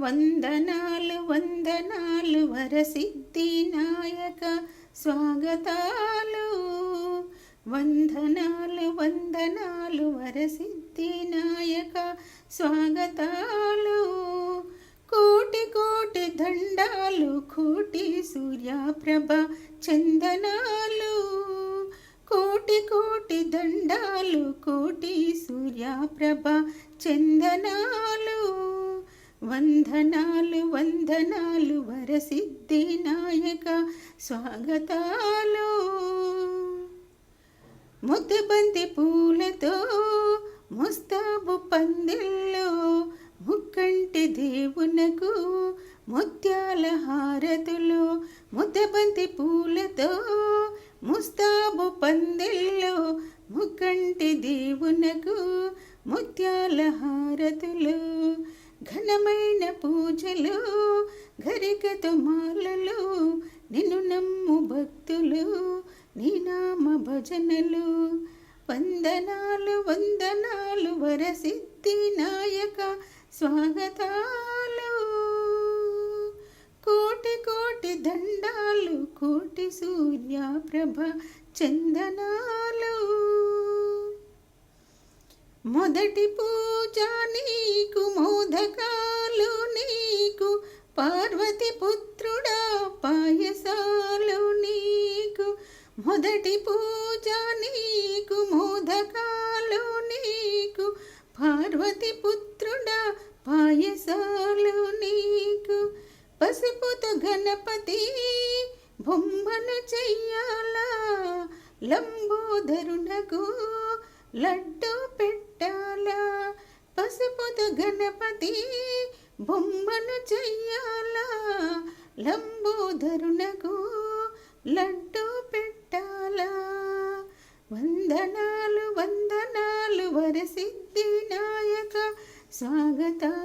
వందనాలు వందనాలు వరసిద్ధి నాయక స్వాగతాలు. వందనాలు వందనాలు వరసిద్ధి నాయక స్వాగతాలు. కోటి కోటి దండాలు కోటి సూర్యప్రభ చందనాలు. కోటి కోటి దండాలు కోటి సూర్యప్రభ చందనాలు. వందనాలు వందనాలు వరసిద్ధి నాయక స్వాగతాలు. ముద్దబంతి పూలతో ముస్తాబు పందిల్లో ముక్కంటి దేవునకు ముత్యాల హారతులు. ముద్దబంతి పూలతో ముస్తాబు పందిల్లో ముక్కంటి దేవునకు ముత్యాల హారతులు. ఘనమైన పూజలు గరికతో మాలలు నిన్ను నమ్ము భక్తులు నీ నామ భజనలు. వందనాలు వందనాలు వరసిద్ధి నాయక స్వాగతాలు. కోటి కోటి దండాలు కోటి సూర్యప్రభ చందనాలు. మొదటి పూజ నీకు మోదకాలు నీకు పార్వతి పుత్రుడా పాయసాలు నీకు. మొదటి పూజ నీకు మోదకాలు నీకు పార్వతి పుత్రుడా పాయసాలు నీకు. పసుపుతో గణపతి బొమ్మను చెయ్యాలా లంబోదరునకు లడ్డు పెట్టాలా. పసుపుతో గణపతి బొమ్మను చెయ్యాలా లంబోదరునకు లడ్డు పెట్టాలా. వందనాలు వందనాలు వరసిద్ధి నాయక స్వాగతాలు.